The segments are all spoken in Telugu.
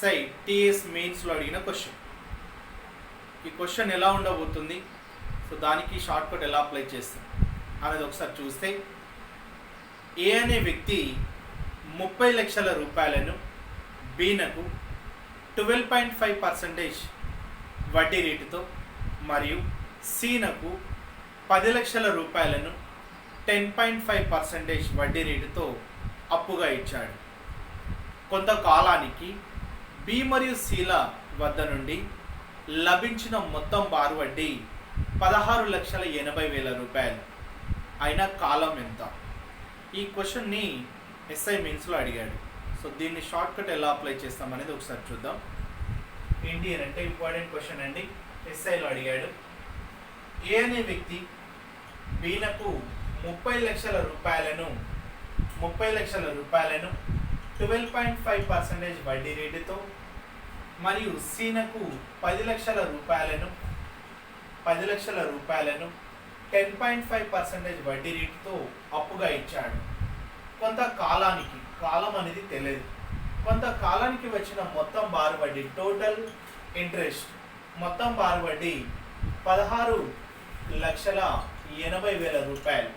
ఎస్ఐ టిఎస్ మెయిన్స్లో అడిగిన క్వశ్చన్. ఈ క్వశ్చన్ ఎలా ఉండబోతుంది, సో దానికి షార్ట్ కట్ ఎలా అప్లై చేస్తాం అనేది ఒకసారి చూస్తే, ఏ అనే వ్యక్తి 30 లక్షల రూపాయలను బీనకు 12.5% వడ్డీ రేటుతో మరియు సీనకు 10 లక్షల రూపాయలను 10.5% వడ్డీ రేటుతో అప్పుగా ఇచ్చాడు. కొంతకాలానికి బి మరియు సిల వద్ద నుండి లభించిన మొత్తం బారు వడ్డీ 16,80,000 రూపాయలు అయిన కాలం ఎంత? ఈ క్వశ్చన్ని ఎస్ఐ మెయిన్స్లో అడిగాడు. సో దీన్ని షార్ట్ కట్ ఎలా అప్లై చేస్తాం అనేది ఒకసారి చూద్దాం. ఏంటి అని అంటే ఇంపార్టెంట్ క్వశ్చన్ అండి. ఎస్ఐలో అడిగాడు, ఏ అనే వ్యక్తి బీనకు 30 లక్షల రూపాయలను 12.5% వడ్డీ రేటుతో మరియు సీనకు 10 లక్షల రూపాయలను 10.5% వడ్డీ రేటుతో అప్పుగా ఇచ్చాడు. కొంతకాలానికి, కాలం అనేది తెలియదు, కొంతకాలానికి వచ్చిన మొత్తం బారు వడ్డీ, టోటల్ ఇంట్రెస్ట్ మొత్తం బారు వడ్డీ 16,80,000 రూపాయలు.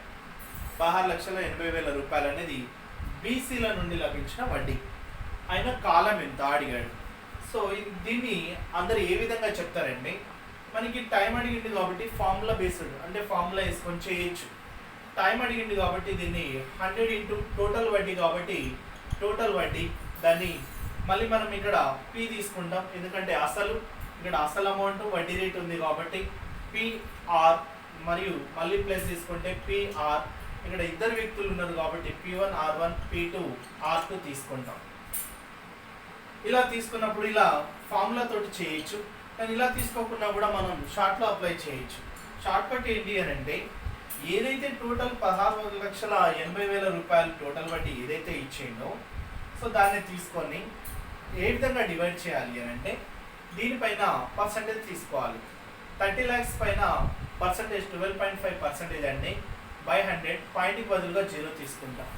16,80,000 రూపాయలు అనేది బీసీల నుండి లభించిన వడ్డీ. అయిన కాలం ఎంత అడిగాడు. సో దీన్ని అందరు ఏ విధంగా చెప్తారండి, మనకి టైం అడిగింది కాబట్టి ఫార్ములా బేస్డ్, అంటే ఫార్ములా వేసుకొని చేయొచ్చు. టైం అడిగింది కాబట్టి దీన్ని 100 ఇంటూ టోటల్ వడ్డీ కాబట్టి టోటల్ వడ్డీ, దాన్ని మళ్ళీ మనం ఇక్కడ పి తీసుకుంటాం, ఎందుకంటే అసలు ఇక్కడ అసలు అమౌంట్ వడ్డీ రేట్ ఉంది కాబట్టి పిఆర్, మరియు మళ్ళీ ప్లస్ తీసుకుంటే పిఆర్, ఇక్కడ ఇద్దరు వ్యక్తులు ఉన్నారు కాబట్టి P1 R1 P2 R2 తీసుకుంటాం. ఇలా తీసుకున్నప్పుడు ఇలా ఫార్ములా తోటి చేయొచ్చు, కానీ ఇలా తీసుకోకుండా కూడా మనం షార్ట్లో అప్లై చేయొచ్చు. షార్ట్ కట్ ఏంటి అని అంటే, ఏదైతే టోటల్ 16,80,000 రూపాయలు టోటల్ వడ్డీ ఏదైతే ఇచ్చిండో, సో దాన్ని తీసుకొని ఏ విధంగా డివైడ్ చేయాలి అని అంటే, దీనిపైన పర్సంటేజ్ తీసుకోవాలి. 30 lakhs పైన పర్సంటేజ్ 12.5% అంటే బై 100, పాయింట్కి బదులుగా 0 తీసుకుంటాం.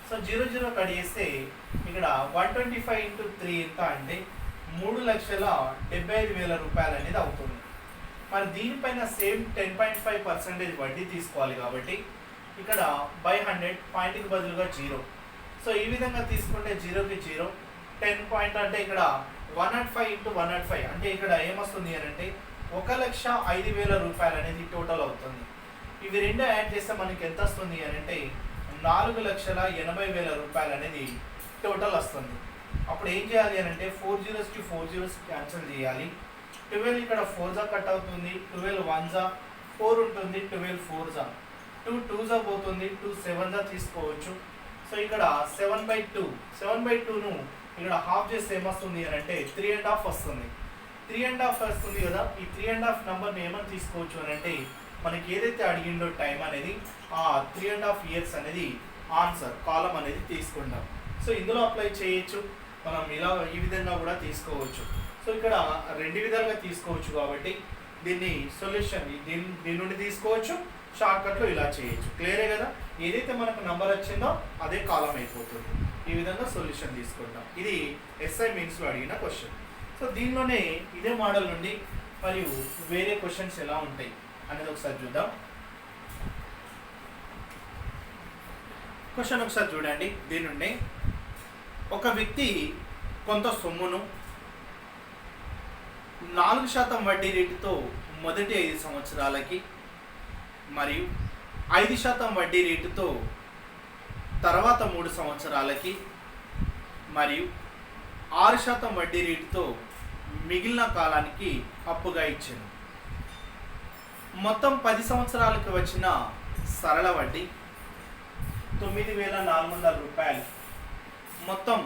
సో 0 కట్ చేస్తే ఇక్కడ 125 ఇంటూ 3 ఎంత అంటే 3,75,000 రూపాయలు అనేది అవుతుంది. మరి దీనిపైన సేమ్ 10.5% వడ్డీ తీసుకోవాలి కాబట్టి ఇక్కడ బై 100, పాయింట్కి బదులుగా 0. సో ఈ విధంగా తీసుకుంటే 0కి 0, 10 పాయింట్ అంటే ఇక్కడ 105 ఇంటూ 105 అంటే ఇక్కడ ఏమొస్తుంది అని అంటే 1,05,000 రూపాయలు అనేది టోటల్ అవుతుంది. ఇవి రెండు యాడ్ చేస్తే మనకి ఎంత వస్తుంది అని అంటే 4,80,000 రూపాయలు అనేది టోటల్ వస్తుంది. అప్పుడు ఏం చేయాలి అని అంటే 4 zeros కి 4 zeros క్యాన్సిల్ చేయాలి. 12 ఇక్కడ 4 కట్ అవుతుంది, 12 1 4 ఉంటుంది, 12 4 2 2 పోతుంది, 2 7 తీసుకోవచ్చు. సో ఇక్కడ 7/2ను ఇక్కడ హాఫ్ చేస్తే ఏమొస్తుంది అని అంటే 3.5 వస్తుంది. 3.5 వస్తుంది కదా, ఈ 3.5 నెంబర్ని ఏమని తీసుకోవచ్చు అని అంటే, మనకి ఏదైతే అడిగిండో టైం అనేది ఆ 3.5 years అనేది ఆన్సర్ కాలం అనేది తీసుకుంటాం. సో ఇందులో అప్లై చేయొచ్చు, మనం ఇలా ఈ విధంగా కూడా తీసుకోవచ్చు. సో ఇక్కడ రెండు విధాలుగా తీసుకోవచ్చు కాబట్టి దీన్ని సొల్యూషన్ దీని నుండి తీసుకోవచ్చు, షార్ట్ కట్లో ఇలా చేయొచ్చు. క్లియరే కదా, ఏదైతే మనకు నంబర్ వచ్చిందో అదే కాలం అయిపోతుంది. ఈ విధంగా సొల్యూషన్ తీసుకుంటాం. ఇది ఎస్ఐ మెయిన్స్లో అడిగిన క్వశ్చన్. సో దీనిలోనే ఇదే మోడల్ నుండి మరియు వేరే క్వశ్చన్స్ ఎలా ఉంటాయి అనేది ఒకసారి చూద్దాం. క్వశ్చన్ ఒకసారి చూడండి. దీని నుండి ఒక వ్యక్తి కొంత సొమ్మును 4% వడ్డీ రేటుతో మొదటి 5 సంవత్సరాలకి మరియు 5% వడ్డీ రేటుతో తర్వాత 3 సంవత్సరాలకి మరియు 6% వడ్డీ రేటుతో మిగిలిన కాలానికి అప్పుగా ఇచ్చాను. మొత్తం 10 సంవత్సరాలకు వచ్చిన సరళ వడ్డీ 9,400 రూపాయలు. మొత్తం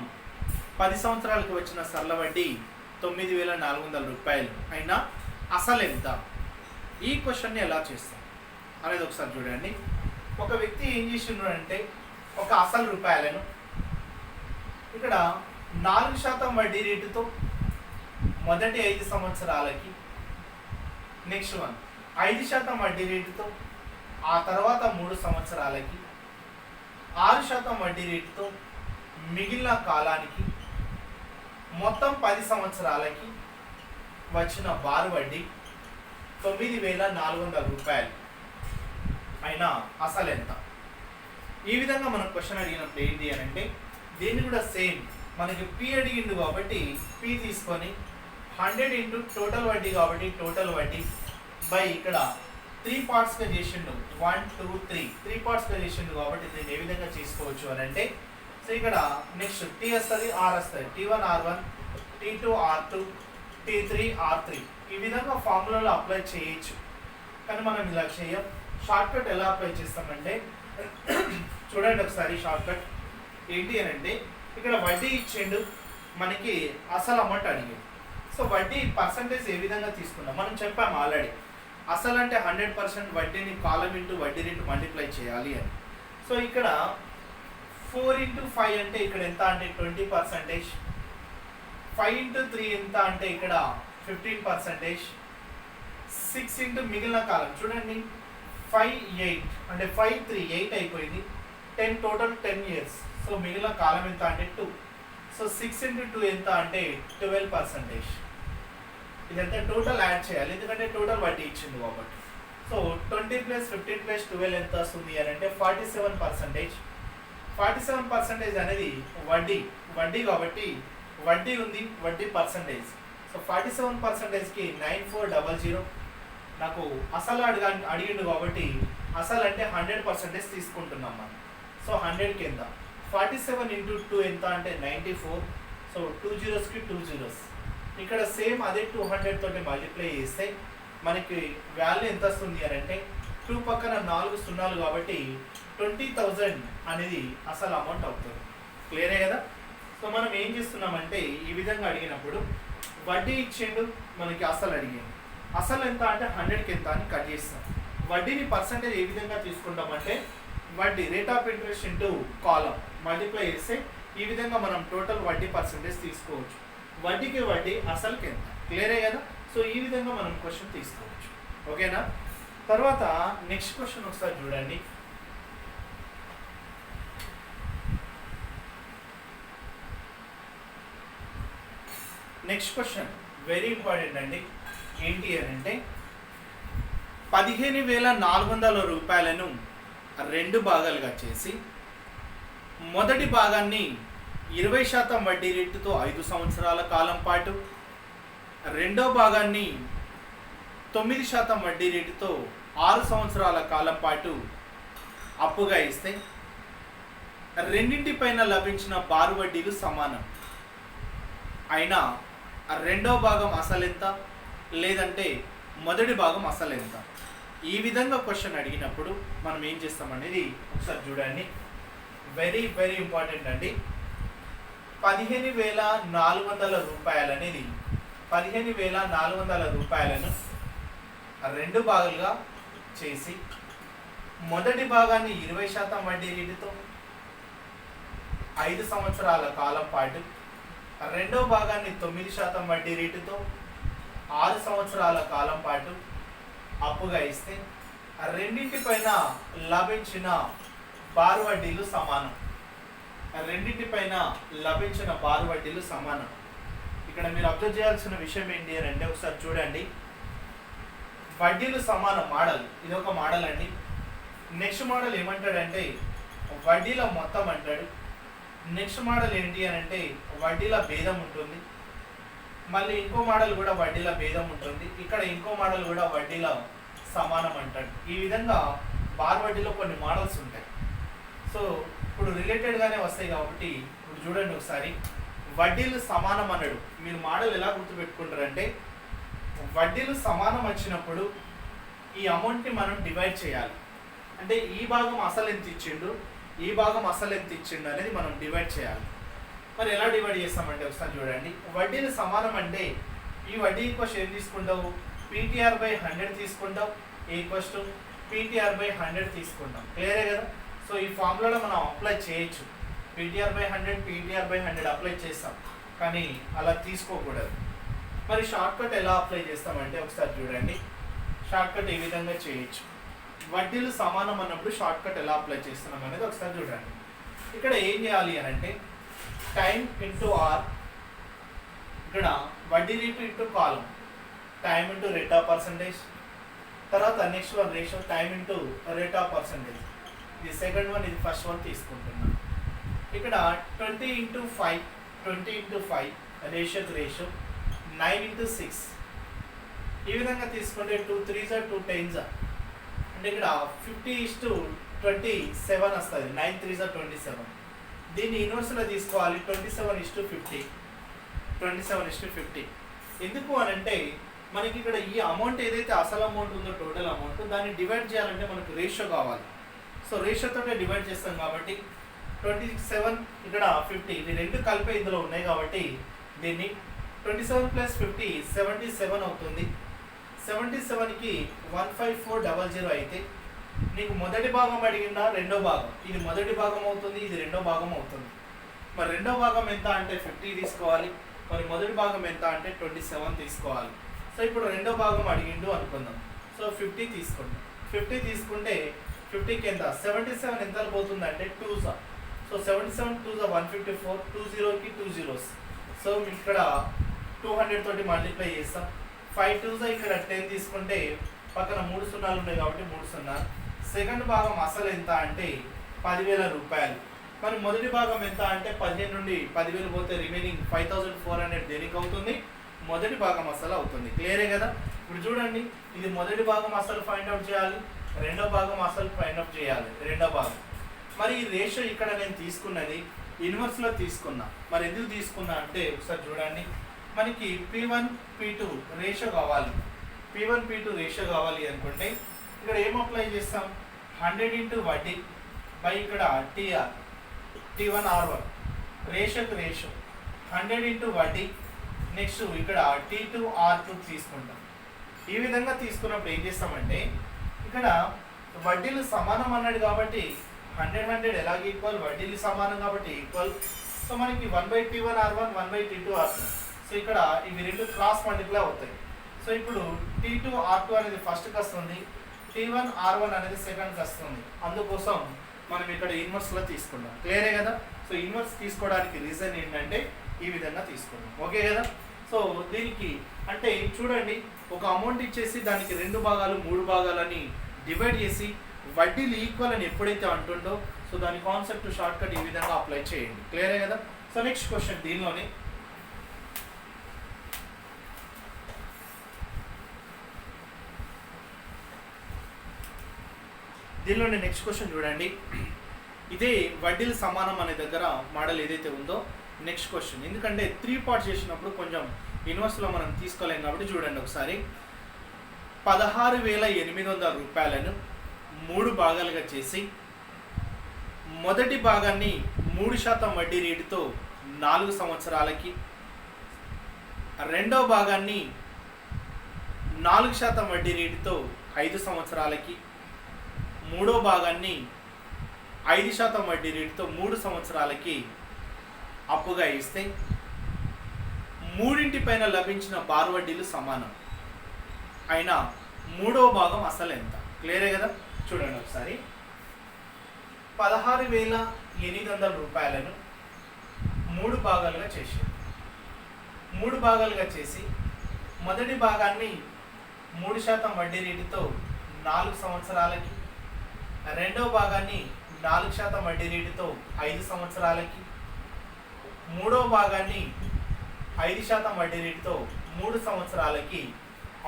10 సంవత్సరాలకు వచ్చిన సరళ వడ్డీ 9,400 రూపాయలు అయినా అసలు ఎంత? ఈ క్వశ్చన్ని ఎలా చేస్తాం అనేది ఒకసారి చూడండి. ఒక వ్యక్తి ఏం చేస్తున్నాడంటే, ఒక అసలు రూపాయలను ఇక్కడ 4% వడ్డీ రేటుతో మొదటి 5 సంవత్సరాలకి, నెక్స్ట్ 5% వడ్డీ రేటుతో ఆ తర్వాత 3 సంవత్సరాలకి, 6% వడ్డీ రేటుతో మిగిలిన కాలానికి మొత్తం 10 సంవత్సరాలకి వచ్చిన బారు వడ్డీ 9,400 రూపాయలు అయినా అసలు ఎంత? ఈ విధంగా మనం క్వశ్చన్ అడిగినప్పుడు ఏంటి అని అంటే దీన్ని కూడా సేమ్ మనకి పి అడిగిండు కాబట్టి పి తీసుకొని 100 ఇంటూ టోటల్ వడ్డీ కాబట్టి టోటల్ వడ్డీ బై ఇక్కడ 3 పార్ట్స్గా చేసిండు 1 2 3 పార్ట్స్గా చేసిండు కాబట్టి దీన్ని ఏ విధంగా చేసుకోవచ్చు అని అంటే సో ఇక్కడ నెక్స్ట్ టీ వస్తుంది ఆర్ వస్తుంది T1 R1 T2 R2 T3 R3 ఈ విధంగా ఫార్ములాలో అప్లై చేయొచ్చు. కానీ మనం ఇలా చేయం. షార్ట్ కట్ ఎలా అప్లై చేస్తామంటే చూడండి ఒకసారి షార్ట్ కట్ ఏంటి అని అంటే ఇక్కడ వడ్డీ ఇచ్చిండు మనకి అసలు అమౌంట్ అడిగింది. సో వడ్డీ పర్సంటేజ్ ఏ విధంగా తీసుకున్నాం మనం చెప్పాము ఆల్రెడీ. అసలు అంటే 100% వడ్డీని కాలం ఇంటూ వడ్డీ రేటు మల్టిప్లై చేయాలి అని. సో ఇక్కడ 4 ఇంటూ 5 అంటే ఇక్కడ ఎంత అంటే 20%, 5 ఇంటూ 3 ఎంత అంటే ఇక్కడ 15%, 6 ఇంటూ మిగిలిన కాలం చూడండి 5 8 అంటే 5 3 8 అయిపోయింది, 10 టోటల్ 10 ఇయర్స్. సో మిగిలిన కాలం ఎంత అంటే 2. సో 6 ఇంటూ 2 ఎంత అంటే 12%. ఇదంతా టోటల్ యాడ్ చేయాలి ఎందుకంటే టోటల్ వడ్డీ ఇచ్చింది కాబట్టి. సో 20 + 15 + 12 ఎంత వస్తుంది అని అంటే 47%. 47% అనేది వడ్డీ కాబట్టి వడ్డీ ఉంది, వడ్డీ పర్సంటేజ్. సో 47%కి 9400. నాకు అసలు అడిగిండు కాబట్టి అసలు అంటే 100% తీసుకుంటున్నాం మనం. సో 100 కింద 47 ఇంటూ 2 ఎంత అంటే 94. సో 2 zeros కి 2 zeros. ఇక్కడ సేమ్ అదే 200 తోటి మల్టిప్లై చేస్తే మనకి వాల్యూ ఎంత వస్తుంది అని అంటే 2 పక్కన 4 సున్నాలు కాబట్టి 20,000 అనేది అసలు అమౌంట్ అవుతుంది. క్లియరే కదా? సో మనం ఏం చేస్తున్నామంటే ఈ విధంగా అడిగినప్పుడు వడ్డీ ఇచ్చిండు మనకి అసలు అడిగింది. అసలు ఎంత అంటే 100కి ఎంత అని కట్ చేస్తాం. వడ్డీని పర్సంటేజ్ ఏ విధంగా తీసుకుంటామంటే వడ్డీ rate of interest into column multiply చేస్తే ఈ విధంగా మనం టోటల్ వడ్డీ పర్సంటేజ్ తీసుకోవచ్చు. వడ్డీకి వడ్డీ అసలుకి ఎంత. క్లియరే కదా? సో ఈ విధంగా మనం క్వశ్చన్ తీసుకోవచ్చు. ఓకేనా? తర్వాత నెక్స్ట్ క్వశ్చన్ ఒకసారి చూడండి. నెక్స్ట్ క్వశ్చన్ వెరీ ఇంపార్టెంట్ అండి. ఏంటి అని అంటే 15,400 రూపాయలను 2 భాగాలుగా చేసి మొదటి భాగాన్ని 20% వడ్డీ రేటుతో 5 సంవత్సరాల కాలం పాటు, రెండో భాగాన్ని 9% వడ్డీ రేటుతో 6 సంవత్సరాల కాలం పాటు అప్పుగా ఇస్తే రెండింటిపైన లభించిన బారు వడ్డీలు సమానం అయినా రెండో భాగం అసలు ఎంత లేదంటే మొదటి భాగం అసలు ఎంత? ఈ విధంగా క్వశ్చన్ అడిగినప్పుడు మనం ఏం చేస్తామనేది ఒకసారి చూడండి. వెరీ ఇంపార్టెంట్ అండి. 15,400 రూపాయలు అనేది 15,400 రూపాయలను 2 భాగాలుగా చేసి మొదటి భాగాన్ని 20% వడ్డీ రేటుతో 5 సంవత్సరాల కాలం పాటు, రెండో భాగాన్ని 9% వడ్డీ రేటుతో 6 సంవత్సరాల కాలం పాటు అప్పుగా ఇస్తే రెండింటిపైన లభించిన బారు వడ్డీలు సమానం. రెండింటిపైన లభించిన బారు వడ్డీలు సమానం. ఇక్కడ మీరు అబ్జర్వ్ చేయాల్సిన విషయం ఏంటి అని అంటే ఒకసారి చూడండి. వడ్డీలు సమానం మోడల్, ఇది ఒక మోడల్ అండి. నెక్స్ట్ మోడల్ ఏమంటాడంటే వడ్డీల మొత్తం అంటాడు. నెక్స్ట్ మోడల్ ఏంటి అని అంటే వడ్డీల భేదం ఉంటుంది. మళ్ళీ ఇంకో మోడల్ కూడా వడ్డీల భేదం ఉంటుంది. ఇక్కడ ఇంకో మోడల్ కూడా వడ్డీల సమానం అంటాడు. ఈ విధంగా బార్ వడ్డీలో కొన్ని మోడల్స్ ఉంటాయి. సో ఇప్పుడు రిలేటెడ్గానే వస్తాయి కాబట్టి ఇప్పుడు చూడండి ఒకసారి. వడ్డీలు సమానం అన్నాడు. మీరు మోడల్ ఎలా గుర్తుపెట్టుకుంటారంటే వడ్డీలు సమానం వచ్చినప్పుడు ఈ అమౌంట్ని మనం డివైడ్ చేయాలి. అంటే ఈ భాగం అసలు ఎంత ఇచ్చిండు, ఈ భాగం అసలు ఎంత ఇచ్చిండు అనేది మనం డివైడ్ చేయాలి. మరి ఎలా డివైడ్ చేస్తామంటే ఒకసారి చూడండి. వడ్డీలు సమానం అంటే ఈ వడ్డీ ఈక్వెషన్ ఏం తీసుకుంటావు, PTR/100 తీసుకుంటావు, ఈక్వెస్ట్ PTR/100 తీసుకుంటాం. క్లియరే కదా? సో ఈ ఫార్ములాలో మనం అప్లై చేయొచ్చు. PTR/100 PTR/100 అప్లై చేస్తాం, కానీ అలా తీసుకోకూడదు. మరి షార్ట్ కట్ ఎలా అప్లై చేస్తామంటే ఒకసారి చూడండి. షార్ట్ కట్ ఏ విధంగా చేయొచ్చు. వడ్డీలు సమానం అన్నప్పుడు షార్ట్ కట్ ఎలా అప్లై చేస్తున్నాం అనేది ఒకసారి చూడండి. ఇక్కడ ఏం చేయాలి అని అంటే టైం ఇంటూ ఆర్ ఇక్కడ వడ్డీ రేటు ఇంటూ కాలం, time into rate of percentage, తర్వాత next one ratio time into rate of percentage. ఇది సెకండ్ వన్, ఇది ఫస్ట్ వన్ తీసుకుంటున్నాం. ఇక్కడ 20 × 5 రేషియో 9 × 6. ఈ విధంగా తీసుకుంటే 2 3s 2 10s అంటే ఇక్కడ 50:27 వస్తుంది. 9 3s 27. దీన్ని ఇన్వర్స్లో తీసుకోవాలి. 27:50. 27:50 ఎందుకు అని అంటే మనకి ఇక్కడ ఈ అమౌంట్ ఏదైతే అసలు అమౌంట్ ఉందో టోటల్ అమౌంట్ దాన్ని డివైడ్ చేయాలంటే మనకు రేషియో కావాలి. సో రేషియోతోనే డివైడ్ చేస్తాం కాబట్టి 27 ఇక్కడ 50 ఇది రెండు కలిపే ఇందులో ఉన్నాయి కాబట్టి దీన్ని 27 + 50 77 అవుతుంది. 77కి 15400 అయితే నీకు మొదటి భాగం అడిగిందా రెండో భాగం, ఇది మొదటి భాగం అవుతుంది, ఇది రెండో భాగం అవుతుంది. మరి రెండో భాగం ఎంత అంటే 50 తీసుకోవాలి, మరి మొదటి భాగం ఎంత అంటే 27 తీసుకోవాలి. సో ఇప్పుడు రెండో భాగం అడిగిండు అనుకుందాం. సో 50 తీసుకుంటాం. 50 తీసుకుంటే 50కి ఎంత 77 ఎంత పోతుంది అంటే 2s. So 77 2s 154, 20కి 2 zeros. So ఇక్కడ 200 తోటి మల్టిప్లై చేస్తాం. 5 2s ఇక్కడ 10 తీసుకుంటే పక్కన 3 సున్నాలు ఉన్నాయి కాబట్టి 3 సున్నాలు. సెకండ్ భాగం అసలు ఎంత అంటే 10,000 రూపాయలు. మరి మొదటి భాగం ఎంత అంటే 15 నుండి 10,000 పోతే రిమైనింగ్ 5400 దేనికి అవుతుంది, మొదటి భాగం అసలు అవుతుంది. క్లియరే కదా. ఇప్పుడు చూడండి, ఇది మొదటి భాగం అసలు ఫైండ్ అవుట్ చేయాలి, రెండో భాగం అసలు ఫైండ్ అవుట్ చేయాలి, రెండో భాగం. మరి ఈ రేషియో ఇక్కడ నేను తీసుకున్నది ఇన్వర్స్లో తీసుకున్నా. మరి ఎందుకు తీసుకున్నా అంటే ఒకసారి చూడండి, మనకి P1 P2 రేషియో కావాలి. P1 P2 రేషియో కావాలి అనుకుంటే ఇక్కడ ఏం అప్లై చేస్తాం, 100 × వడ్డీ బై ఇక్కడ TR T1 R1 రేషియోకి రేషియో 100 × వడ్డీ. నెక్స్ట్ ఇక్కడ T2 R2 తీసుకుంటాం. ఈ విధంగా తీసుకున్నప్పుడు ఏం చేస్తామంటే ఇక్కడ వడ్డీలు సమానం అన్నాడు కాబట్టి 100 ఎలాగ ఈక్వల్, వడ్డీలు సమానం కాబట్టి ఈక్వల్. సో మనకి 1/T1 R1 1/T2 R2. So ఇక్కడ ఇవి రెండు క్రాస్ మల్టిప్లై అవుతాయి. సో ఇప్పుడు T2 R2 అనేది ఫస్ట్కి వస్తుంది, T1 R1 అనేది సెకండ్కి వస్తుంది. అందుకోసం మనం ఇక్కడ ఇన్వర్స్లో తీసుకున్నాం. క్లియరే కదా. సో ఇన్వర్స్ తీసుకోవడానికి రీజన్ ఏంటంటే ఈ విధంగా తీసుకున్నాం. ఓకే కదా. సో దీనికి అంటే చూడండి, ఒక అమౌంట్ ఇచ్చేసి దానికి 2 భాగాలు 3 భాగాలని డివైడ్ చేసి వడ్డీలు ఈక్వల్ అని ఎప్పుడైతే అంటుండో సో దాని కాన్సెప్ట్ షార్ట్ కట్ ఈ విధంగా అప్లై చేయండి. క్లియరే కదా. సో నెక్స్ట్ క్వశ్చన్ దీనిలోనే నెక్స్ట్ క్వశ్చన్ చూడండి. ఇదే వడ్డీలు సమానం అనే దగ్గర మోడల్ ఏదైతే ఉందో నెక్స్ట్ క్వశ్చన్. ఎందుకంటే 3 పార్ట్స్ చేసినప్పుడు కొంచెం ఇన్వర్స్లో మనం తీసుకోలేం కాబట్టి చూడండి ఒకసారి. 16,800 రూపాయలను 3 భాగాలుగా చేసి మొదటి భాగాన్ని 3% వడ్డీ రేటుతో 4 సంవత్సరాలకి, రెండో భాగాన్ని 4% వడ్డీ రేటుతో 5 సంవత్సరాలకి, మూడో భాగాన్ని 5% వడ్డీ రేటుతో 3 సంవత్సరాలకి అప్పుగా ఇస్తే మూడింటిపైన లభించిన బారు వడ్డీలు సమానం అయినా మూడో భాగం అసలు ఎంత. క్లియరే కదా. చూడండి ఒకసారి, 16,800 రూపాయలను 3 భాగాలుగా చేశారు. 3 భాగాలుగా చేసి మొదటి భాగాన్ని 3% వడ్డీ రేటుతో 4 సంవత్సరాలకి, రెండో భాగాన్ని 4% వడ్డీ రేటుతో 5 సంవత్సరాలకి, మూడో భాగాన్ని 5% వడ్డీ రేటుతో 3 సంవత్సరాలకి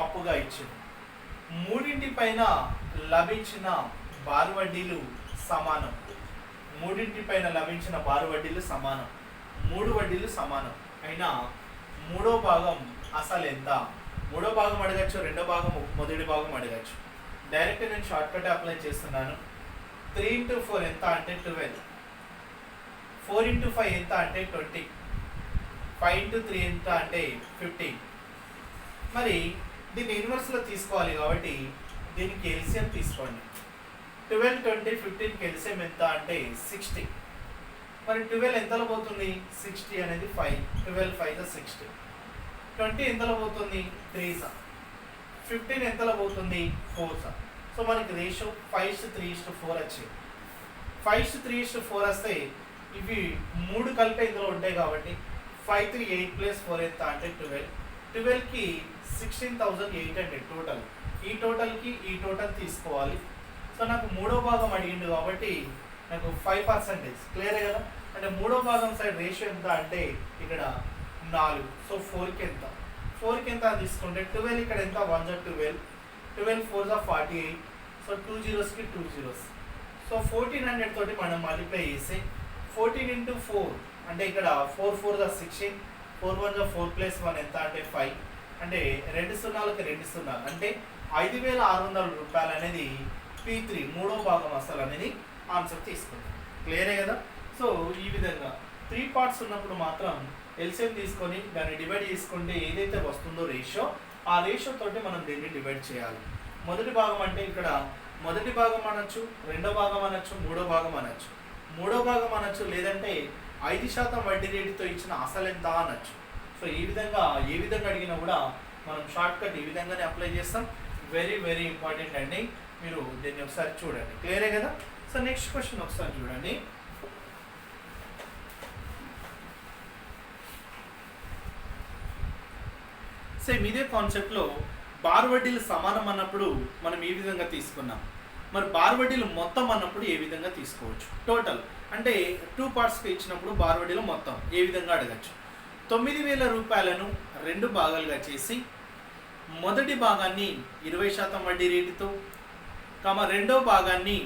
అప్పుగా ఇచ్చింది. మూడింటిపైన లభించిన బారు వడ్డీలు సమానం. మూడింటిపైన లభించిన బారు వడ్డీలు సమానం, 3 వడ్డీలు సమానం అయినా మూడో భాగం అసలు ఎంత. మూడో భాగం అడగచ్చు, రెండో భాగం మొదటి భాగం అడగచ్చు. డైరెక్ట్ నేను షార్ట్ కట్ అప్లై చేస్తున్నాను. 3 × 4 ఎంత అంటే 12, 4 × 5 ఎంత అంటే 20, 5 × 3 ఎంత అంటే 15. మరి దీన్ని ఇన్వర్స్లో తీసుకోవాలి కాబట్టి దీనికి ఎల్సిఎం తీసుకోండి. 12 20 15కి ఎల్సిఎం ఎంత అంటే 60. మరి 12 ఎంతలో పోతుంది, 60 అనేది 5, 12 5 60. 20 ఎంతలో పోతుంది, 3 15 ఎంతలో పోతుంది, 4. సో మనకి రేషియో 5:3:4 వచ్చింది. 5:3:4 వస్తే ఇవి 3 కలిపే ఇందులో ఉంటాయి కాబట్టి 538 ప్లస్ 4 ఎంత అంటే 12. 12కి 16,800 టోటల్. ఈ టోటల్కి ఈ టోటల్ తీసుకోవాలి. సో నాకు మూడో భాగం అడిగిండు కాబట్టి నాకు 5%. క్లియర్ కదా. అంటే మూడో భాగం సైడ్ రేషియో ఎంత అంటే ఇక్కడ 4. సో 4కి ఎంత, 4కి ఎంత తీసుకుంటే 12 ఇక్కడ ఎంత 1 జా 12, 12 4 జా 48. సో 2 zeros కి 2 zeros. సో 1400 తోటి మనం మల్టిప్లై చేస్తే 14 into 4 అంటే ఇక్కడ 4 4 జా 16, 4 1 జా 4 ప్లస్ 1 ఎంత అంటే 5. అంటే 2 సున్నాలకి 2 సున్నాలు అంటే 5,600 రూపాయలు అనేది P3 మూడో భాగం అసలు అనేది ఆన్సర్ తీసుకుంటాం. క్లియరే కదా. సో ఈ విధంగా 3 పార్ట్స్ ఉన్నప్పుడు మాత్రం ఎల్సిఎం తీసుకొని దాన్ని డివైడ్ చేసుకుంటే ఏదైతే వస్తుందో రేషియో, ఆ రేషియో తోటి మనం దీన్ని డివైడ్ చేయాలి. మొదటి భాగం అంటే ఇక్కడ మొదటి భాగం అనొచ్చు, రెండో భాగం అనొచ్చు, మూడో భాగం అనొచ్చు. మూడో భాగం అనొచ్చు, లేదంటే 5% వడ్డీ రేటుతో ఇచ్చిన అసలు ఎంత అనొచ్చు. సో ఈ విధంగా ఏ విధంగా అడిగినా కూడా మనం షార్ట్ కట్ ఈ విధంగానే అప్లై చేస్తాం. వెరీ వెరీ ఇంపార్టెంట్ అండి. మీరు దీన్ని ఒకసారి చూడండి. క్లియరే కదా. సో నెక్స్ట్ క్వశ్చన్ ఒకసారి చూడండి. సేమ్ ఇదే కాన్సెప్ట్లో బార్ వడ్డీలు సమానం అన్నప్పుడు మనం ఈ విధంగా తీసుకున్నాం. మరి బార్ వడ్డీలు మొత్తం అన్నప్పుడు ఏ విధంగా తీసుకోవచ్చు. టోటల్ అంటే 2 పార్ట్స్కి ఇచ్చినప్పుడు బార్ వడ్డీలు మొత్తం ఏ విధంగా అడగచ్చు. 9,000 రూపాయలను 2 భాగాలుగా చేసి మొదటి భాగాన్ని 20% వడ్డీ రేటుతో, రెండో భాగాన్ని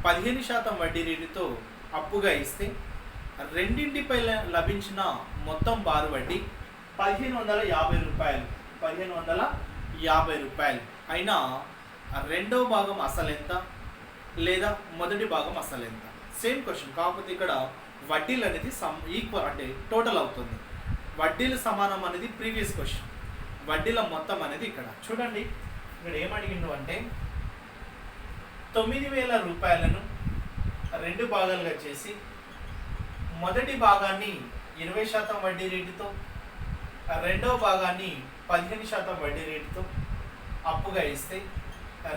15% వడ్డీ రేటుతో అప్పుగా ఇస్తే రెండింటిపై లభించిన మొత్తం బారు వడ్డీ 1,550 రూపాయలు. 1,550 రూపాయలు అయినా రెండో భాగం అసలు ఎంత లేదా మొదటి భాగం అసలు ఎంత. సేమ్ క్వశ్చన్, కాకపోతే ఇక్కడ వడ్డీలు అనేది ఈక్వల్ అంటే టోటల్ అవుతుంది. వడ్డీలు సమానం అనేది ప్రీవియస్ క్వశ్చన్, వడ్డీల మొత్తం అనేది ఇక్కడ చూడండి. ఇక్కడ ఏమడిగిండు అంటే 9,000 రూపాయలను 2 భాగాలుగా చేసి మొదటి భాగాన్ని 20% వడ్డీ రేటుతో, రెండో భాగాన్ని 15% వడ్డీ రేటుతో అప్పుగా ఇస్తే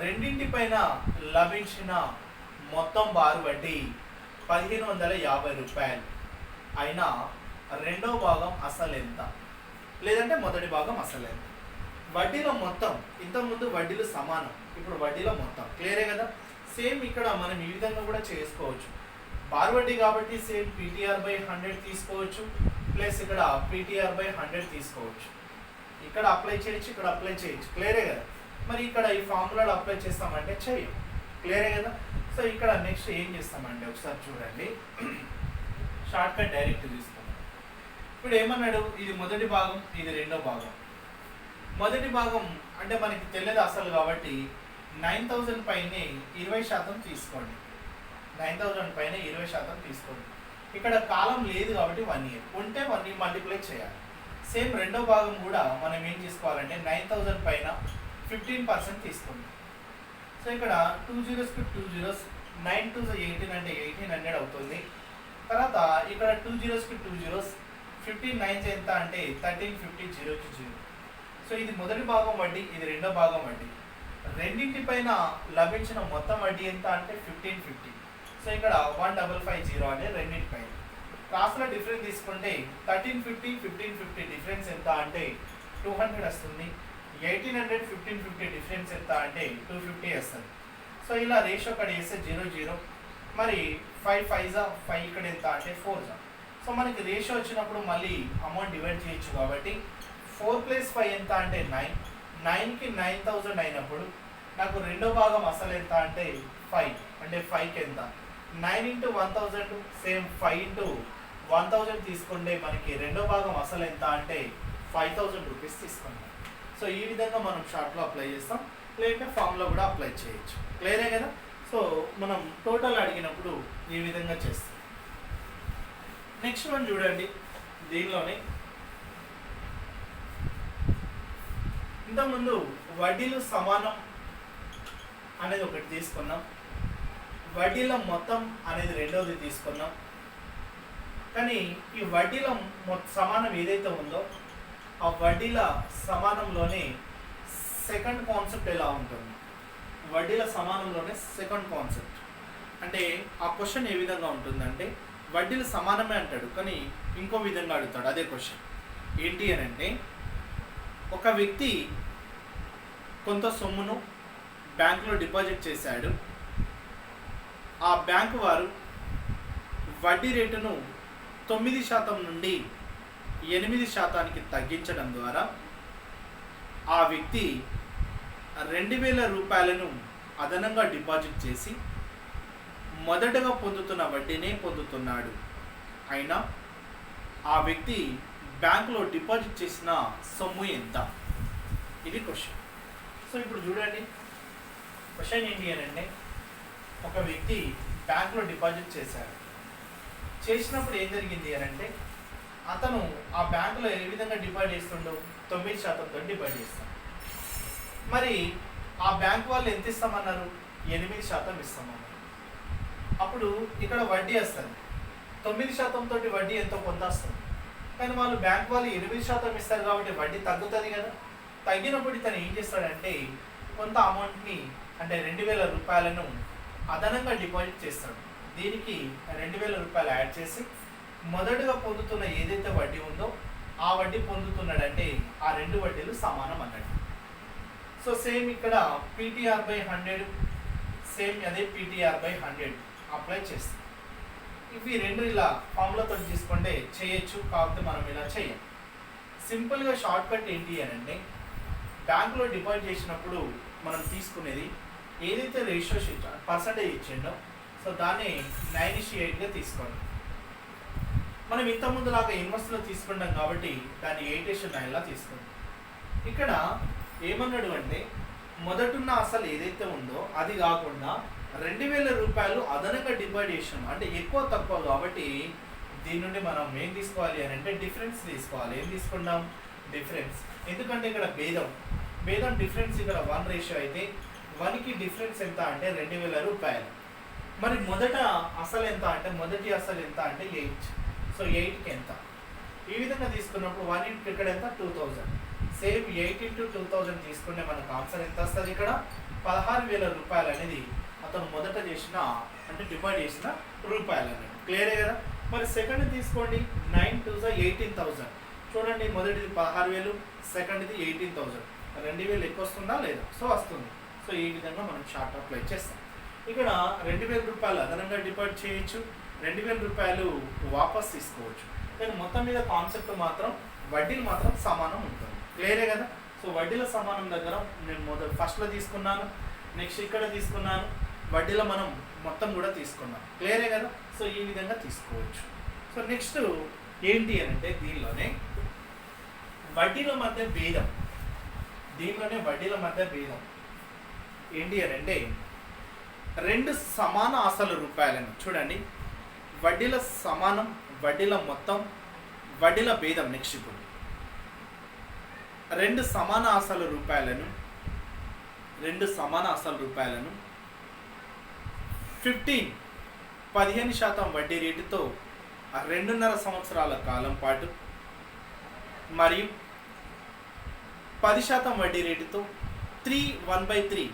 రెండింటిపైన లభించిన మొత్తం బారు వడ్డీ 1,550 రూపాయలు అయినా రెండో భాగం అసలు ఎంత లేదంటే మొదటి భాగం అసలు ఎంత. వడ్డీల మొత్తం, ఇంతకుముందు వడ్డీలు సమానం, ఇప్పుడు వడ్డీల మొత్తం. క్లియరే కదా. సేమ్ ఇక్కడ మనం ఈ విధంగా కూడా చేసుకోవచ్చు. బార్ వడ్డీ కాబట్టి సేమ్ PTR/100 తీసుకోవచ్చు, ప్లస్ ఇక్కడ PTR/100 తీసుకోవచ్చు. ఇక్కడ అప్లై చేయొచ్చు, ఇక్కడ అప్లై చేయొచ్చు. క్లియరే కదా. మరి ఇక్కడ ఈ ఫార్ములాలో అప్లై చేస్తామంటే చెయ్యం. క్లియరే కదా. సో ఇక్కడ నెక్స్ట్ ఏం చేస్తామంటే ఒకసారి చూడండి. షార్ట్ కట్ డైరెక్ట్ తీసుకున్నాం. ఇప్పుడు ఏమన్నాడు, ఇది మొదటి భాగం, ఇది రెండో భాగం. మొదటి భాగం అంటే మనకి తెలియదు అసలు కాబట్టి 9,000 పైనే 20% తీసుకోండి. 9,000 పైన 20% తీసుకోండి. ఇక్కడ కాలం లేదు కాబట్టి 1 year ఉంటే 1 year మల్టిప్లై చేయాలి. సేమ్ రెండో భాగం కూడా మనం ఏం చేసుకోవాలంటే 9,000 పైన 15% తీసుకోండి. సో ఇక్కడ 2 zeros కి 2 zeros, 9 2 18 అంటే 1,800 అవుతుంది. తర్వాత ఇక్కడ 2 zeros కి 2 zeros, 15 9 ఎంత అంటే 1350 0కి 0. సో ఇది మొదటి భాగం వడ్డీ, ఇది రెండో భాగం వడ్డీ. రెండింటిపైన లభించిన మొత్తం వడ్డీ ఎంత అంటే 1550. సో ఇక్కడ 1550 అంటే రెండింటిపైన. క్లాస్లో డిఫరెన్స్ తీసుకుంటే 1350 1550 డిఫరెన్స్ ఎంత అంటే 200 వస్తుంది. 1800 1550 డిఫరెన్స్ ఎంత అంటే 250 వస్తుంది. సో ఇలా రేషియో ఇక్కడ వేస్తే 0 0. మరి 5 5 5 ఇక్కడ ఎంత అంటే 4. సో మనకి రేషియో వచ్చినప్పుడు మళ్ళీ అమౌంట్ డివైడ్ చేయొచ్చు కాబట్టి 4 + 5 ఎంత అంటే 9. 9కి 9,000 అయినప్పుడు నాకు రెండో భాగం అసలు ఎంత అంటే 5. అంటే 5కి ఎంత 9 × 1,000 సేమ్ 5 × 1,000 తీసుకుంటే మనకి రెండో భాగం అసలు ఎంత అంటే 5,000 రూపీస్ తీసుకుంటాం. సో ఈ విధంగా మనం షార్ట్లో అప్లై చేస్తాం, లేదంటే ఫామ్లో కూడా అప్లై చేయొచ్చు. క్లియరే కదా. సో మనం టోటల్ అడిగినప్పుడు ఈ విధంగా చేస్తాం. నెక్స్ట్ వన్ చూడండి. దీనిలోనే ఇంతకుముందు వడ్డీలు సమానం అనేది ఒకటి తీసుకున్నాం, వడ్డీల మొత్తం అనేది రెండవది తీసుకున్నాం. కానీ ఈ వడ్డీల సమానం ఏదైతే ఉందో ఆ వడ్డీల సమానంలోనే సెకండ్ కాన్సెప్ట్ ఎలా ఉంటుంది. వడ్డీల సమానంలోనే సెకండ్ కాన్సెప్ట్ అంటే ఆ క్వశ్చన్ ఏ విధంగా ఉంటుందంటే వడ్డీలు సమానమే అంటాడు, కానీ ఇంకో విధంగా అడుగుతాడు అదే క్వశ్చన్. ఏంటి అని అంటే, ఒక వ్యక్తి కొంత సొమ్మును బ్యాంకులో డిపాజిట్ చేశాడు. ఆ బ్యాంకు వారు వడ్డీ రేటును 9% నుండి 8% తగ్గించడం ద్వారా ఆ వ్యక్తి 2000 రూపాయలను అదనంగా డిపాజిట్ చేసి మొదటగా పొందుతున్న వడ్డీనే పొందుతున్నాడు. అయినా ఆ వ్యక్తి బ్యాంకులో డిపాజిట్ చేసిన సొమ్ము ఎంత? ఇది క్వశ్చన్. సో ఇప్పుడు చూడండి, క్వశ్చన్ ఏంటి అని అంటే, ఒక వ్యక్తి బ్యాంకులో డిపాజిట్ చేసినప్పుడు ఏం జరిగింది అని అంటే, అతను ఆ బ్యాంకులో ఏ విధంగా డిపాజిట్ చేస్తుండో 9%తో డిపాజిట్ చేస్తాడు. మరి ఆ బ్యాంక్ వాళ్ళు ఎంత ఇస్తామన్నారు? 8% ఇస్తామన్నారు. అప్పుడు ఇక్కడ వడ్డీ వస్తుంది. 9% తోటి వడ్డీ ఎంతో కొంత వస్తుంది. కానీ వాళ్ళు బ్యాంక్ వాళ్ళు 8% ఇస్తారు కాబట్టి వడ్డీ తగ్గుతుంది కదా. తగ్గినప్పుడు ఇతను ఏం చేస్తాడంటే, కొంత అమౌంట్ని అంటే 2000 రూపాయలను అదనంగా డిపాజిట్ చేస్తాడు. దీనికి 2000 రూపాయలు యాడ్ చేసి మొదటగా పొందుతున్న ఏదైతే వడ్డీ ఉందో ఆ వడ్డీ పొందుతున్నాడంటే ఆ రెండు వడ్డీలు సమానం అన్నట్టు. సో సేమ్ ఇక్కడ PTR/100, సేమ్ అదే PTR/100 అప్లై చేస్తాం. ఇవి రెండు ఇలా ఫార్ములాతో తీసుకుంటే చేయొచ్చు, కాకపోతే మనం ఇలా చేయం. సింపుల్గా షార్ట్ కట్ ఏంటి అని అంటే, బ్యాంకులో డిపాజిట్ చేసినప్పుడు మనం తీసుకునేది ఏదైతే రేషియో పర్సంటేజ్ ఇచ్చిండో సో దాన్ని 9:8గా తీసుకోండి. మనం ఇంతకుముందు లాగా ఇన్వెస్ట్లో తీసుకుంటాం కాబట్టి దాన్ని 8:9లా తీసుకోండి. ఇక్కడ ఏమన్నాడు అంటే, మొదటున్న అసలు ఏదైతే ఉందో అది కాకుండా 2000 రూపాయలు అదనంగా డిపాజిట్ చేసాం అంటే ఎక్కువ తక్కువ కాబట్టి దీని నుండి మనం ఏం తీసుకోవాలి అని అంటే డిఫరెన్స్ తీసుకోవాలి. ఏం తీసుకుంటాం? డిఫరెన్స్. ఎందుకంటే ఇక్కడ భేదం డిఫరెన్స్ ఇక్కడ 1 రేషియో అయితే 1కి డిఫరెన్స్ ఎంత అంటే 2000 రూపాయలు. మరి మొదట అసలు ఎంత అంటే, మొదటి అసలు ఎంత అంటే 8. సో 8కి ఎంత? ఈ విధంగా తీసుకున్నప్పుడు 1 ఇంటూ ఇక్కడ ఎంత? 2000. సేమ్ 8 ఇంటూ 2000 తీసుకుంటే మనకు ఆన్సర్ ఎంత వస్తుంది? ఇక్కడ 16,000 రూపాయలు అనేది అతను మొదట చేసిన అంటే డిపాజిట్ చేసిన రూపాయలు అనేది. క్లియరే కదా. మరి సెకండ్ తీసుకోండి, 9 2 18,000. చూడండి, మొదటిది 16,000, సెకండ్ది 18,000. 2,000 ఎక్కువ వస్తుందా లేదా? సో వస్తుంది. సో ఈ విధంగా మనం షార్ట్ అప్లై చేస్తాం. ఇక్కడ 2,000 రూపాయలు అదనంగా డిపాజిట్ చేయొచ్చు, 2,000 రూపాయలు వాపస్ తీసుకోవచ్చు. కానీ మొత్తం మీద కాన్సెప్ట్ మాత్రం వడ్డీలు మాత్రం సమానం ఉంటుంది. క్లియరే కదా. సో వడ్డీల సమానం దగ్గర నేను ఫస్ట్లో తీసుకున్నాను, నెక్స్ట్ ఇక్కడ తీసుకున్నాను, వడ్డీలో మనం మొత్తం కూడా తీసుకున్నాం. క్లియరే కదా. సో ఈ విధంగా తీసుకోవచ్చు. సో నెక్స్ట్ ఏంటి అని అంటే, దీనిలోనే వడ్డీల మధ్య భేదం ఏంటి అని అంటే, 2 సమాన అసలు రూపాయలను చూడండి, వడ్డీల సమానం, వడ్డీల మొత్తం, వడ్డీల భేదం. నెక్స్ట్ ఇప్పుడు 2 సమాన అసలు రూపాయలను 15% వడ్డీ రేటుతో 2.5 సంవత్సరాల కాలం పాటు మరియు 10% వడ్డీ రేటుతో 1/3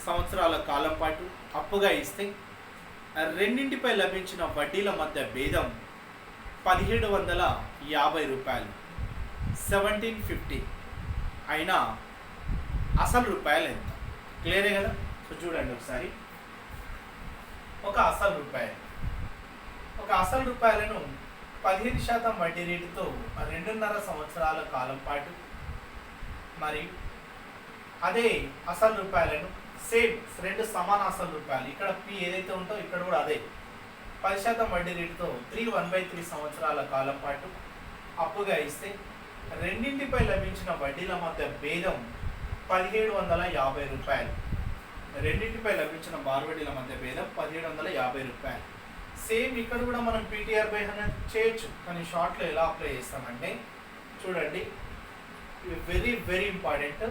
సంవత్సరాల కాలం పాటు అప్పుగా ఇస్తే రెండింటిపై లభించిన వడ్డీల మధ్య భేదం 1,750 రూపాయలు, 1750. అయినా అసలు రూపాయలు ఎంత? క్లియరే కదా. సో చూడండి ఒకసారి, ఒక అసలు రూపాయలను 15% వడ్డీ రేటుతో 2.5 సంవత్సరాల కాలం పాటు మరియు అదే అసలు రూపాయలను సేమ్ 2 సమాన అసలు రూపాయలు, ఇక్కడ P ఏదైతే ఉందో ఇక్కడ కూడా అదే 10% వడ్డీ రేటుతో 1/3 సంవత్సరాల కాలం పాటు అప్పుగా ఇస్తే రెండింటిపై లభించిన వడ్డీల మధ్య భేదం 1,750 రూపాయలు. రెండింటిపై లభించిన వడ్డీల మధ్య భేదం 1,750 రూపాయలు. సేమ్ ఇక్కడ కూడా మనం PTR/100 చేయొచ్చు, కానీ షార్ట్లో ఎలా అప్లై చేస్తామంటే చూడండి, వెరీ వెరీ ఇంపార్టెంట్,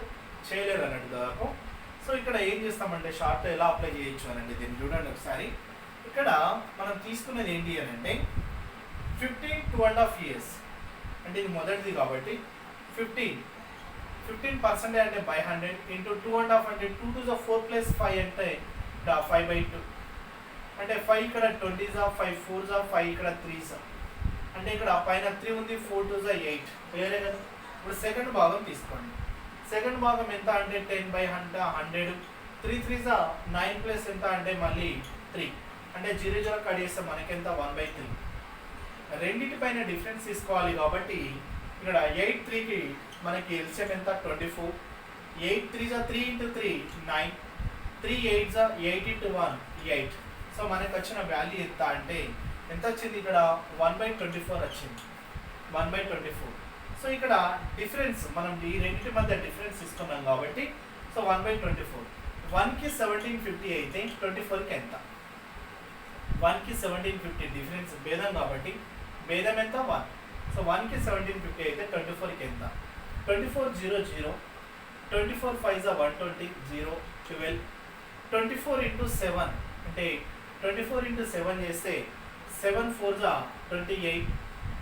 చేయలేరు అన్నట్టు దాదాపు. సో ఇక్కడ ఏం చేస్తామంటే షార్ట్లో ఎలా అప్లై చేయొచ్చు అనండి, దీన్ని చూడండి ఒకసారి. ఇక్కడ మనం తీసుకునేది ఏంటి అని అంటే 2.5 years అంటే ఇది మొదటిది కాబట్టి 15% అంటే by 100 ఇంటూ 2.5 అంటే 2 to the 4 plus 5 అంటే 5/2 అంటే 5 ఇక్కడ 20 5 4 5 ఇక్కడ 3 అంటే ఇక్కడ పైన 3 ఉంది, 4 2 8 క్లియరే కదా. ఇప్పుడు సెకండ్ భాగం తీసుకోండి. సెకండ్ భాగం ఎంత అంటే 10/100 3 3 9 ప్లస్ ఎంత అంటే మళ్ళీ 3 అంటే 0 0 కట్ చేస్తే మనకి ఎంత 1/3. రెండింటి పైన డిఫరెన్స్ తీసుకోవాలి కాబట్టి ఇక్కడ 8 3కి మనకి ఎల్సిఎం ఎంత 24. 8 3 3 × 3 9 3 8 8 × 1 8. సో మనకు వచ్చిన వాల్యూ ఎంత అంటే ఎంత వచ్చింది ఇక్కడ 1/24 వచ్చింది. 1/24. సో ఇక్కడ డిఫరెన్స్ మనం ఈ రెండింటి మధ్య డిఫరెన్స్ ఇస్తున్నాం కాబట్టి సో 1/24. 1కి 1750 అయితే 24కి ఎంత? 1కి 1750 డిఫరెన్స్ భేదం కాబట్టి భేదం ఎంత 1. సో 1కి 1750 అయితే 24కి ఎంత? 24 0 0 24 5 120 0 12 24 × 7 అంటే 24 × 7 చేస్తే 7 4 28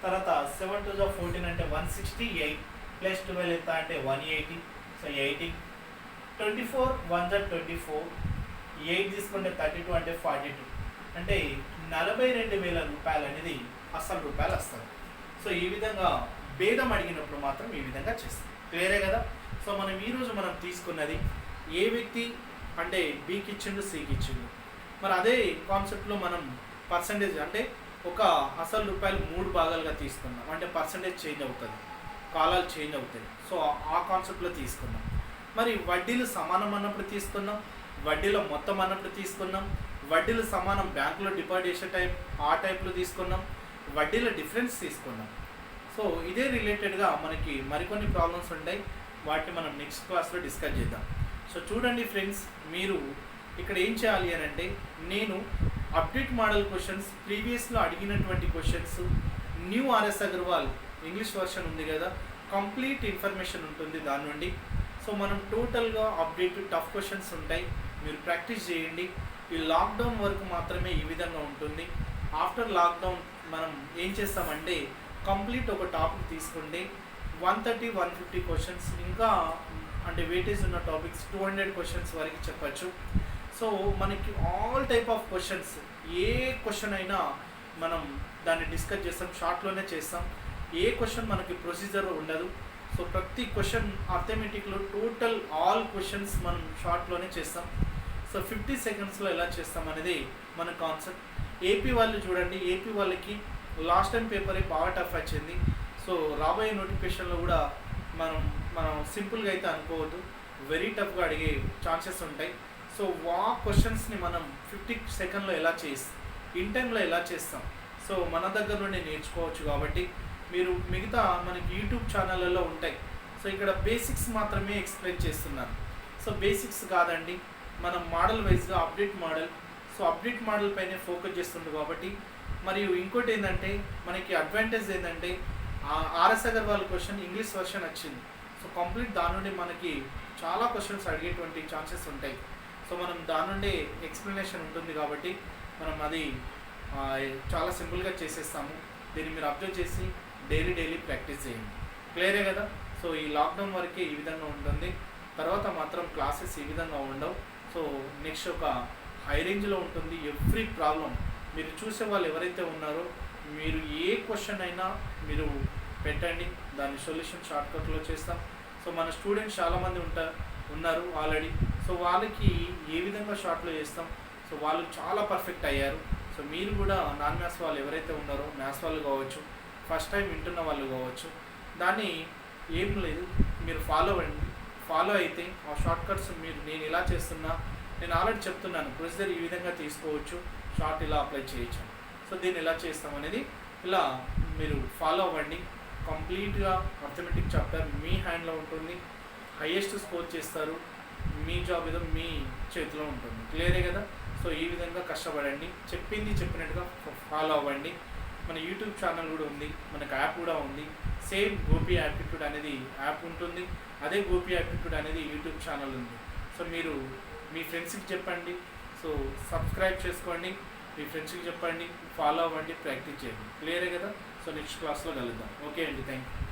తర్వాత 7 2 14 అంటే 168 ప్లస్ 12 ఎంత అంటే 180. సో 80 24 1 24 8 తీసుకుంటే 32 అంటే 42 అంటే 42,000 రూపాయలు అనేది అసలు రూపాయలు వస్తుంది. సో ఈ విధంగా భేదం అడిగినప్పుడు మాత్రం ఈ విధంగా చేస్తాం. క్లియరే కదా. సో మనం ఈరోజు మనం తీసుకున్నది ఏ వ్యక్తి అంటే బికి ఇచ్చిండు సికి ఇచ్చిండు. మరి అదే కాన్సెప్ట్లో మనం పర్సంటేజ్ అంటే ఒక అసలు రూపాయలు 3 భాగాలుగా తీసుకున్నాం అంటే పర్సంటేజ్ చేంజ్ అవుతుంది, కాలాలు చేంజ్ అవుతాయి. సో ఆ కాన్సెప్ట్లో తీసుకున్నాం. మరి వడ్డీలు సమానం అన్నప్పుడు తీసుకున్నాం, వడ్డీలో మొత్తం అన్నప్పుడు తీసుకున్నాం, వడ్డీలు సమానం బ్యాంకులో డిపాజిట్ చేసే టైప్ ఆ టైప్లో తీసుకున్నాం, వడ్డీల డిఫరెన్స్ తీసుకున్నాం. సో ఇదే రిలేటెడ్గా మనకి మరికొన్ని ప్రాబ్లమ్స్ ఉంటాయి, వాటిని మనం నెక్స్ట్ క్లాస్లో డిస్కస్ చేద్దాం. సో చూడండి ఫ్రెండ్స్, మీరు ఇక్కడ ఏం చేయాలి అని అంటే నేను అప్డేట్ మోడల్ క్వశ్చన్స్ ప్రీవియస్లో అడిగినటువంటి questions new RS Agarwal English version ఉంది కదా, కంప్లీట్ ఇన్ఫర్మేషన్ ఉంటుంది దాని నుండి. సో మనం టోటల్గా అప్డేట్ టఫ్ క్వశ్చన్స్ ఉంటాయి, మీరు ప్రాక్టీస్ చేయండి. ఈ లాక్డౌన్ వరకు మాత్రమే ఈ విధంగా ఉంటుంది. ఆఫ్టర్ లాక్డౌన్ మనం ఏం చేస్తామంటే కంప్లీట్ ఒక టాపిక్ తీసుకుంటే 130-150 క్వశ్చన్స్ ఇంకా అంటే వెయిటేజ్ ఉన్న టాపిక్స్ 200 క్వశ్చన్స్ వరకు చెప్పచ్చు. సో మనకి all type of questions A question అయినా మనం దాన్ని డిస్కస్ చేస్తాం, షార్ట్లోనే చేస్తాం. ఏ క్వశ్చన్ మనకి ప్రొసీజర్ ఉండదు. సో ప్రతి క్వశ్చన్ అర్థమెటిక్లో టోటల్ ఆల్ క్వశ్చన్స్ మనం షార్ట్లోనే చేస్తాం. సో 50 సెకండ్స్లో ఎలా చేస్తాం అనేది మన కాన్సెప్ట్. ఏపీ వాళ్ళు చూడండి, ఏపీ వాళ్ళకి లాస్ట్ టైం పేపరే బాగా టఫ్ వచ్చింది. సో రాబోయే నోటిఫికేషన్లో కూడా మనం సింపుల్గా అయితే అనుకోవద్దు, వెరీ టఫ్గా అడిగే ఛాన్సెస్ ఉంటాయి. సో ఆ క్వశ్చన్స్ని మనం 50 సెకండ్లో ఎలా చేస్తాం, ఇన్ టైంలో ఎలా చేస్తాం, సో మన దగ్గర నుండి నేర్చుకోవచ్చు. కాబట్టి మీరు మిగతా మనకి యూట్యూబ్ ఛానళ్ళలో ఉంటాయి. సో ఇక్కడ బేసిక్స్ మాత్రమే ఎక్స్ప్లెయిన్ చేస్తున్నాను. సో బేసిక్స్ కాదండి, మనం మోడల్ వైజ్గా update model, so update model పైనే ఫోకస్ చేస్తుండే కాబట్టి. మరియు ఇంకోటి ఏంటంటే మనకి అడ్వాంటేజ్ ఏంటంటే RS Agarwal question English version వచ్చింది. సో కంప్లీట్ దాని నుండి మనకి చాలా క్వశ్చన్స్ అడిగేటువంటి ఛాన్సెస్ ఉంటాయి. సో మనం దాని నుండి ఎక్స్ప్లెనేషన్ ఉంటుంది కాబట్టి మనం అది చాలా సింపుల్గా చేసేస్తాము. దీన్ని మీరు అబ్జర్వ్ చేసి డైలీ ప్రాక్టీస్ చేయండి. క్లియరే కదా. సో ఈ లాక్డౌన్ వరకే ఈ విధంగా ఉంటుంది, తర్వాత మాత్రం క్లాసెస్ ఈ విధంగా ఉండవు. సో నెక్స్ట్ ఒక హై రేంజ్లో ఉంటుంది. ఎవ్రీ ప్రాబ్లం మీరు చూసే వాళ్ళు ఎవరైతే ఉన్నారో మీరు ఏ క్వశ్చన్ అయినా మీరు పెట్టండి, దాని సొల్యూషన్ షార్ట్కట్లో చేస్తాం. సో మన స్టూడెంట్స్ చాలామంది ఉన్నారు ఆల్రెడీ. సో వాళ్ళకి ఏ విధంగా షార్ట్లో చేస్తాం, సో వాళ్ళు చాలా పర్ఫెక్ట్ అయ్యారు. సో మీరు కూడా నాన్ మ్యాథ్స్ వాళ్ళు ఎవరైతే ఉన్నారో, మ్యాథ్స్ వాళ్ళు కావచ్చు, ఫస్ట్ టైం వింటున్న వాళ్ళు కావచ్చు, దాన్ని ఏం లేదు మీరు ఫాలో అయితే ఆ షార్ట్ కట్స్ నేను ఇలా చేస్తున్నా, నేను ఆల్రెడీ చెప్తున్నాను ప్రొసీజర్ ఈ విధంగా తీసుకోవచ్చు, షార్ట్ ఇలా అప్లై చేయొచ్చు. సో దీన్ని ఎలా చేస్తాం అనేది ఇలా మీరు ఫాలో అవ్వండి. కంప్లీట్గా అర్థమెటిక్ చాప్టర్ మీ హ్యాండ్లో ఉంటుంది, హైయెస్ట్ స్కోర్ చేస్తారు, మీ జాబ్ ఏదో మీ చేతిలో ఉంటుంది. క్లియరే కదా. సో ఈ విధంగా కష్టపడండి, చెప్పినట్టుగా ఫాలో అవ్వండి. మన యూట్యూబ్ ఛానల్ కూడా ఉంది, మనకు యాప్ కూడా ఉంది. సేమ్ గోపి యాప్టిట్యూడ్ అనేది యాప్ ఉంటుంది, అదే గోపి యాప్టిట్యూడ్ అనేది యూట్యూబ్ ఛానల్ ఉంది. సో మీరు మీ ఫ్రెండ్స్కి చెప్పండి, సో సబ్స్క్రైబ్ చేసుకోండి, మీ ఫ్రెండ్స్కి చెప్పండి, ఫాలో అవ్వండి, ప్రాక్టీస్ చేయండి. క్లియరే కదా. సో నెక్స్ట్ క్లాస్లో కలుద్దాం. ఓకే అండి, థ్యాంక్ యూ.